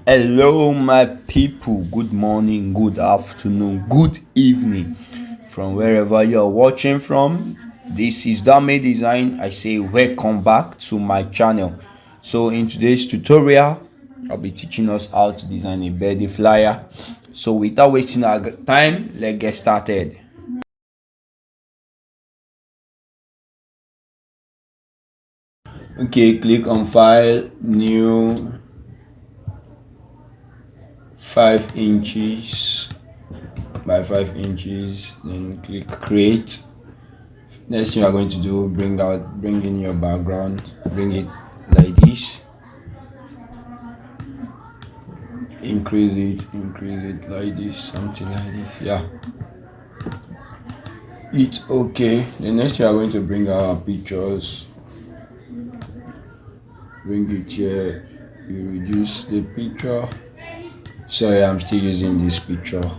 Hello, my people. Good morning, good afternoon, good evening from wherever you're watching from. This is Dame Design. I say, welcome back to my channel. So, in today's tutorial, I'll be teaching us how to design a birthday flyer. So, without wasting our time, let's get started. Okay, click on File, New, 5 inches by 5 inches, then click Create. Next thing you are going to do, bring in your background, bring it like this, increase it like this, something like this. Yeah, it's okay. The next thing you are going to bring our pictures, bring it here. You reduce the picture. Sorry, I'm still using this picture.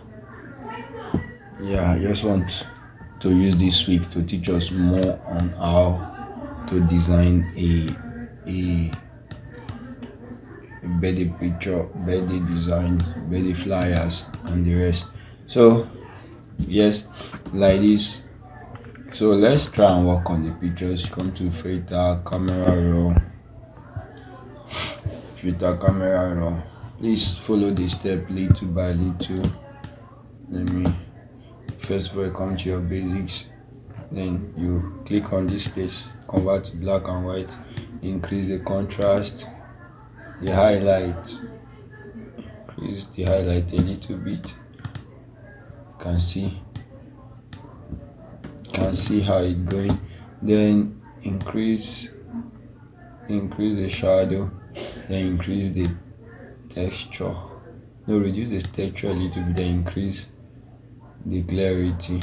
Yeah, I just want to use this week to teach us more on how to design a birthday picture, birthday design, birthday flyers, and the rest. So, yes, like this. So, let's try and work on the pictures. Come to filter camera raw. Please follow the step little by little. Let me first of all come to your basics. Then you click on this place, convert to black and white, increase the contrast, the highlight, increase the highlight a little bit. You can see how it going. Then increase the shadow, then increase the texture. No, reduce the texture a little bit, then increase the clarity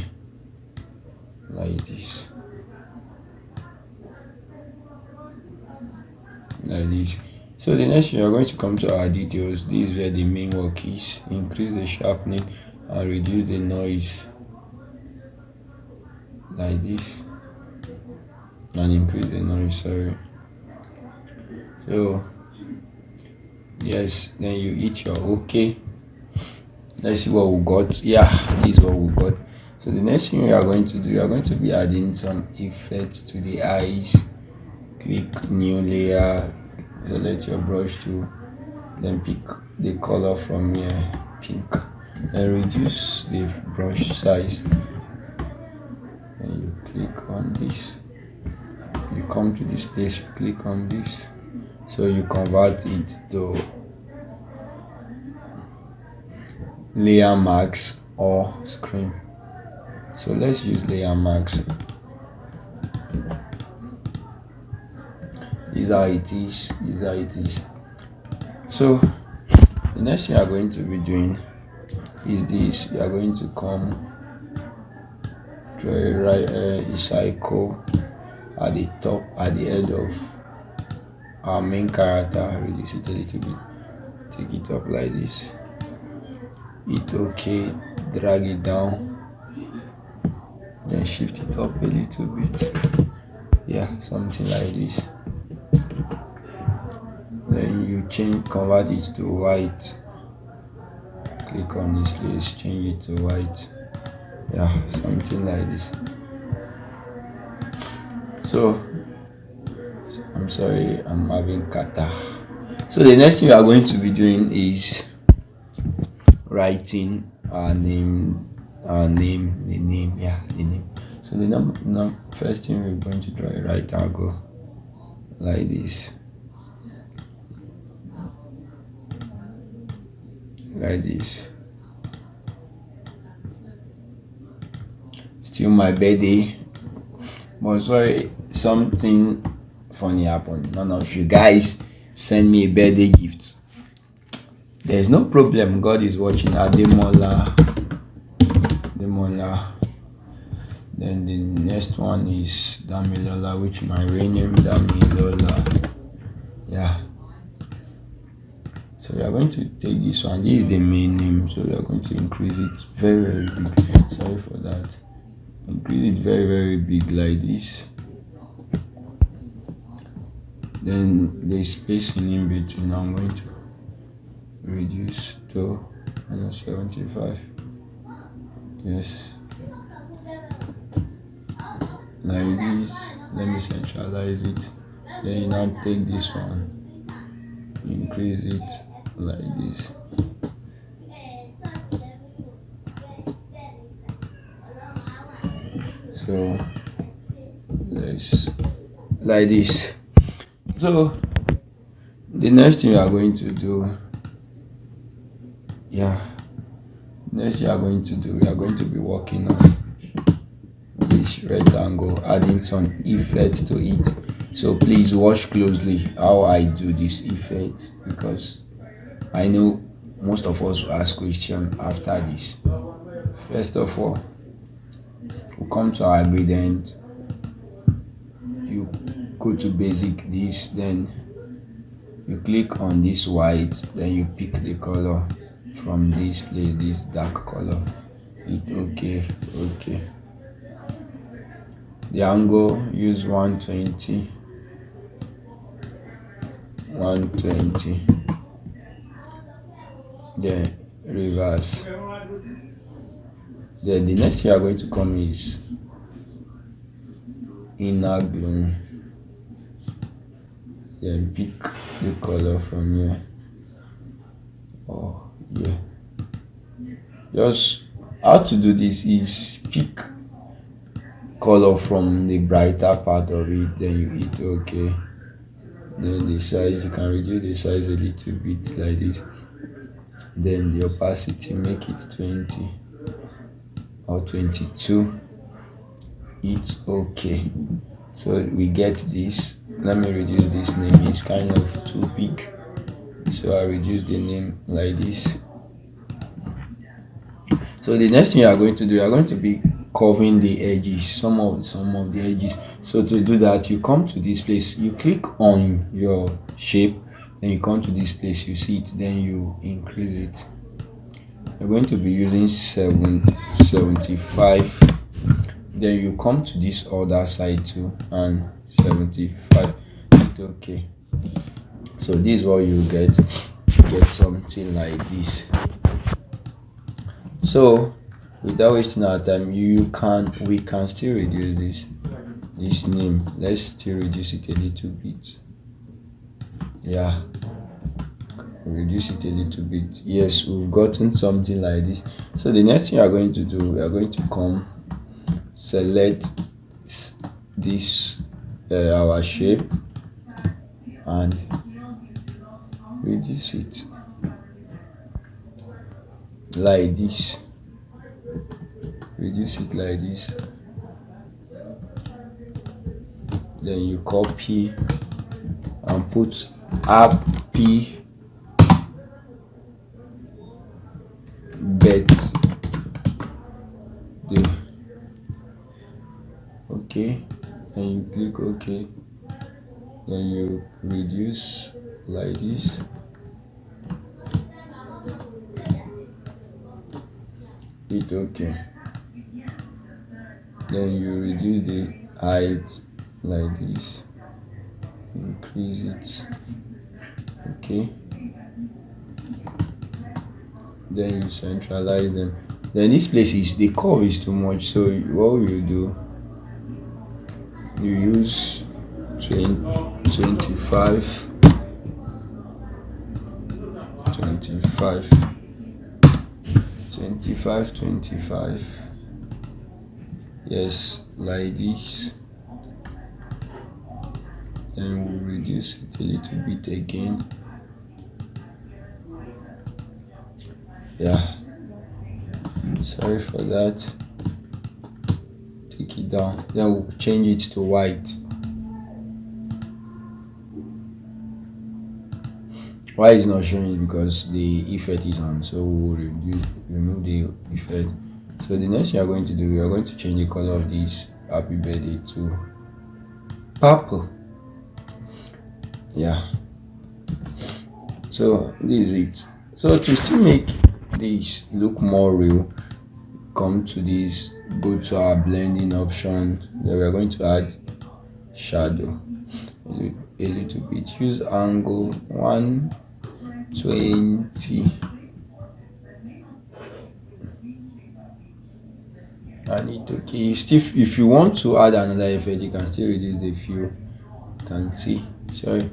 like this. Like this. So the next thing, you're going to come to our details. This is where the main work is. Increase the sharpening and reduce the noise like this, and increase the noise, sorry. So yes, then you hit your okay. Let's see what we got. Yeah, this is what we got. So the next thing you are going to do, you are going to be adding some effects to the eyes. Click new layer, select your brush tool, then pick the color from here, pink, and reduce the brush size. And you click on this, you come to this place, you click on this, so you convert it to layer max or screen. So let's use layer max. This is how it is. So the next thing you are going to be doing is this. You are going to come draw a cycle at the top, at the head of our main character. Reduce it a little bit, take it up like this, hit OK, drag it down, then shift it up a little bit. Yeah, something like this. Then you convert it to white. Click on this place, change it to white. Yeah, something like this. So I'm sorry, I'm having kata. So the next thing we are going to be doing is writing our name, the name. Yeah, the name. So the first thing we're going to draw a right angle like this, like this. Still my birthday, but sorry, something funny happened. None of you guys send me a birthday gift. There's no problem. God is watching. Demola. Then the next one is Damilola, which my real name Damilola. Yeah. So we are going to take this one. This is the main name. So we are going to increase it very, very big. Sorry for that. Increase it very, very big like this. Then the spacing in between, I'm going to reduce to -75. Yes, like this. Let me centralize it. Then you now take this one, increase it like this. So let's like this. So the next thing you are going to do, we are going to be working on this rectangle, adding some effect to it. So please watch closely how I do this effect, because I know most of us will ask questions after this. First of all, we come to our gradient. You go to basic, this, then you click on this white, then you pick the color from this place, this dark color. Hit okay. The angle, use 120. Then reverse. Then the next thing you are going to come is inner gloom. Then pick the color from here. Oh yeah. Just how to do this is pick color from the brighter part of it, then you hit okay. Then the size, you can reduce the size a little bit like this. Then the opacity, make it 20 or 22. Hit okay. So we get this. Let me reduce this name, it's kind of too big, so I reduce the name like this. So the next thing you are going to do, you are going to be covering the edges, some of the edges. So to do that, you come to this place, you click on your shape, then you come to this place, you see it, then you increase it. You're going to be using 75. Then you come to this other side too, and 75. Okay, so this is what you get something like this. So without wasting our time, we can still reduce this name. Let's still reduce it a little bit. Yeah, reduce it a little bit. Yes, we've gotten something like this. So the next thing you are going to do, we are going to come select this our shape and reduce it like this. Reduce it like this. Then you copy and put happy birthday. Okay, then you click okay, then you reduce like this. Hit okay, then you reduce the height like this, increase it. Okay, then you centralize them. Then this place is, the curve is too much, so what you do, you use 25. Yes, like this. Then we'll reduce it a little bit again. Yeah, sorry for that. Take it down, then we'll change it to white. Why is not showing it? Because the effect is on, so we'll remove the effect. So the next thing you are going to do, we are going to change the color of this happy birthday to purple. Yeah, so this is it. So to still make this look more real, come to this, go to our blending option. Then we are going to add shadow a little bit. Use angle 20. And it okay. If you want to add another effect, you can still reduce the fill. You can see. Sorry.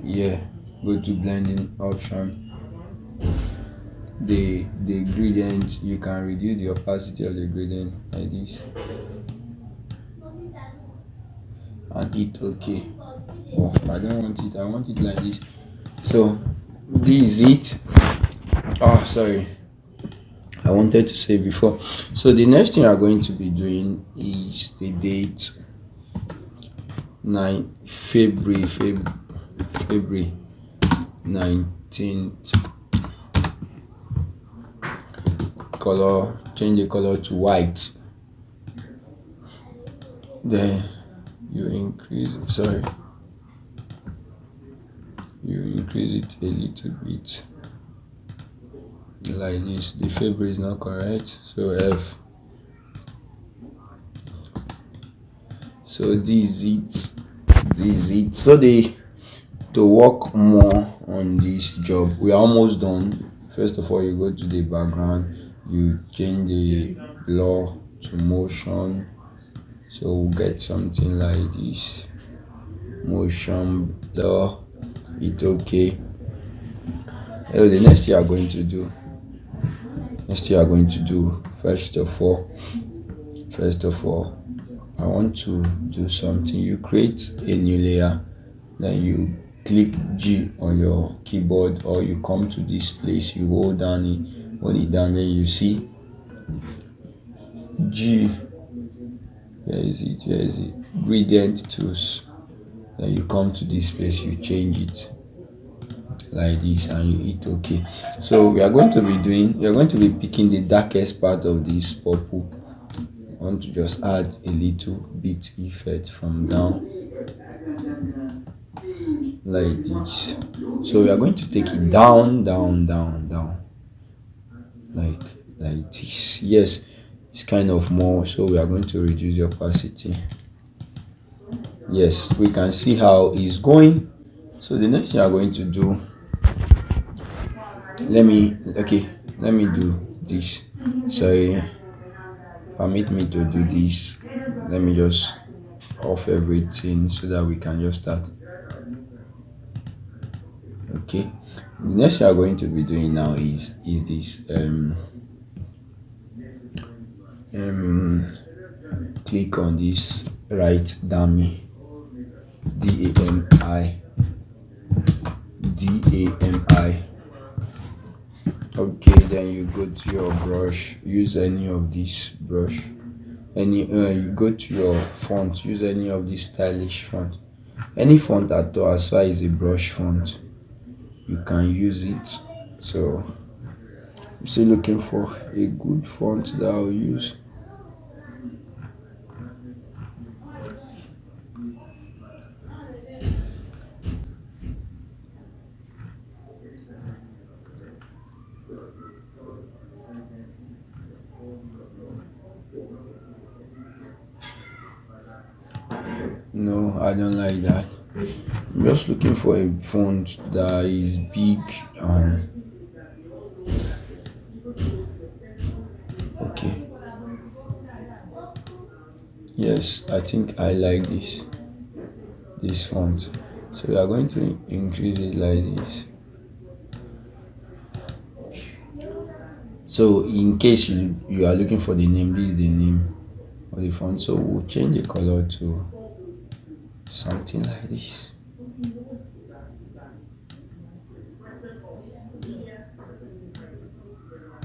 Yeah. Go to blending option. The gradient, you can reduce the opacity of the gradient like this. And hit okay. Oh, I don't want it. I want it like this. So this is it. Oh, sorry. I wanted to say before. So the next thing we are going to be doing is the date 9 February 19th. Color, change the color to white. Then you increase it a little bit like this. The February is not correct, so F. So this is it. So to work more on this job, we are almost done. First of all, you go to the background, you change the blur to motion, so we'll get something like this. Motion blur, it okay. So the next thing you are going to do, first of all, I want to do something. You create a new layer, then you click G on your keyboard, or you come to this place, you hold it down, then you see G. Where is it? Gradient tools. Then you come to this place, you change it like this, and you hit OK. So we are going to be picking the darkest part of this purple. I want to just add a little bit effect from down like this. So we are going to take it down like this. Yes, it's kind of more, so we are going to reduce the opacity. Yes, we can see how it's going. So the next thing I'm going to do, let me do this. Sorry, permit me to do this. Let me just off everything so that we can just start. Okay, the next thing I'm going to be doing now is this click on this right dummy, DAMI. Okay, then you go to your brush, use any of this brush, you go to your font, use any of this stylish font, any font at all. As far as a brush font, you can use it. So I'm still looking for a good font that I'll use. No, I don't like that. I'm just looking for a font that is big and okay. Yes, I think I like this font. So we are going to increase it like this. So in case you are looking for the name, this is the name of the font. So we'll change the color to something like this.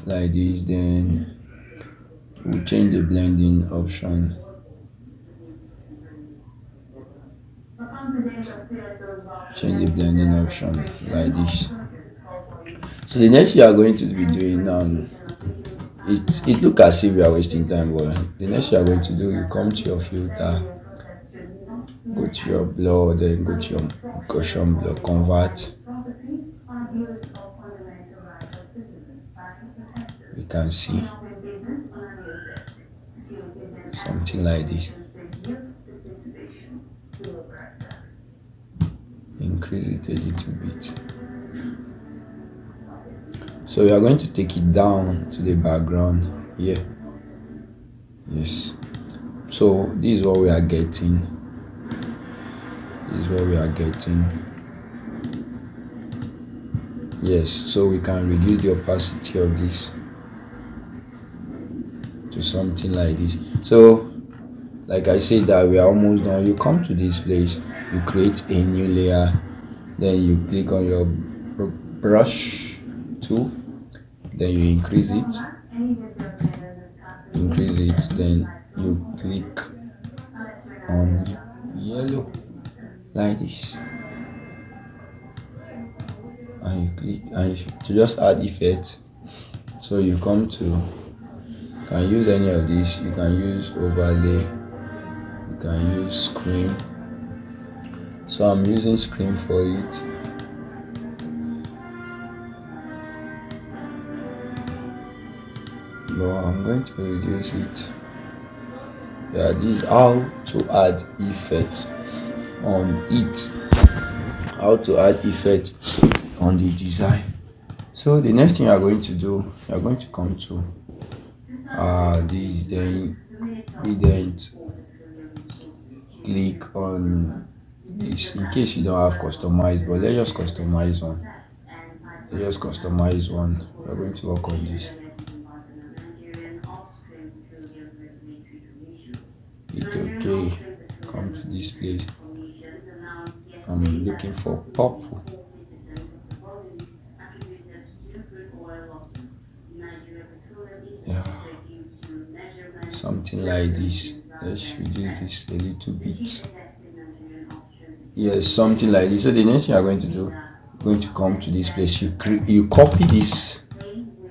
Like this, then we'll change the blending option. Change the blending option like this. So the next thing you are going to be doing now, it look as if you are wasting time, but the next thing you are going to do, you come to your filter, go to your blur, then go to your Gaussian blur, convert. You can see something like this. Increase it a little bit. So we are going to take it down to the background here. Yes, so this is what we are getting. This is what we are getting. Yes, so we can reduce the opacity of this to something like this. So like I said, that we are almost done. You come to this place, you create a new layer, then you click on your brush tool, then you increase it, then you click on yellow like this, and you click and to just add effect. So you come to, you can use any of these, you can use overlay, you can use screen. So I'm using screen for it. But I'm going to reduce it. Yeah, this is how to add effect on it. How to add effect on the design. So the next thing you are going to do, you are going to come to this, then click on this in case you don't have customized, but let's just customize one. We are going to work on this. It's okay. Come to this place. I'm looking for purple. Yeah, something like this. Let's reduce this a little bit. Yes, something like this. So the next thing you are going to do, you're going to come to this place. You copy this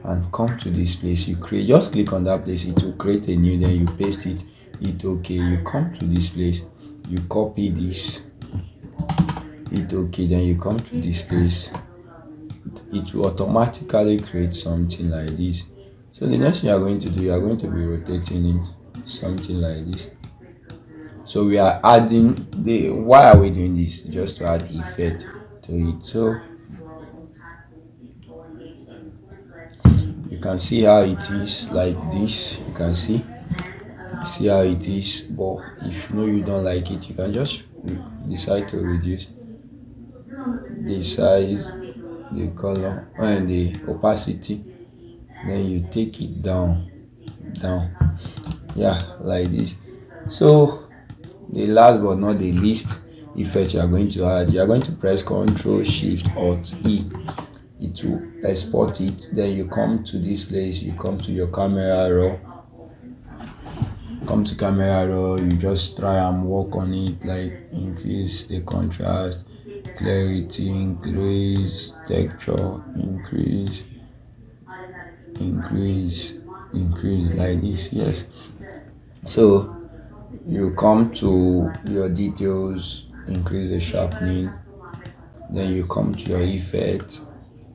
and come to this place. You create. Just click on that place. It will create a new. Then you paste it. It's okay. You come to this place. You copy this. It's okay. Then you come to this place. It will automatically create something like this. So the next thing you are going to do, you are going to be rotating it something like this. So we are adding the, why are we doing this? Just to add effect to it. So you can see how it is like this. You can see how it is. But if you know you don't like it, you can just decide to reduce the size, the color, and the opacity. Then you take it down, yeah, like this. So the last but not the least effect you are going to add, you are going to press Ctrl Shift Alt E. It will export it. Then you come to this place, you come to your camera raw, you just try and work on it, like increase the contrast, clarity, increase texture, increase like this. Yes, so you come to your details, increase the sharpening, then you come to your effect,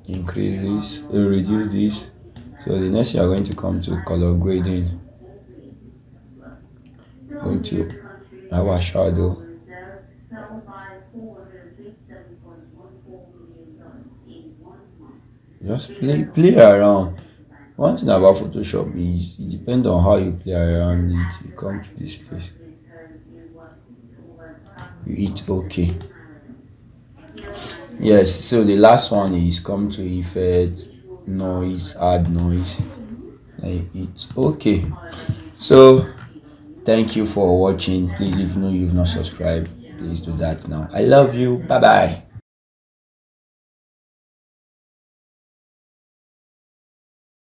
increase this, reduce this. So the next you are going to come to color grading, going to our shadow. Just play around. One thing about Photoshop is it depends on how you play around it. You come to this place, you hit OK. Yes, so the last one is come to effect, noise, add noise, and it's OK. So thank you for watching. Please, if you know you've not subscribed, please do that now. I love you. Bye bye.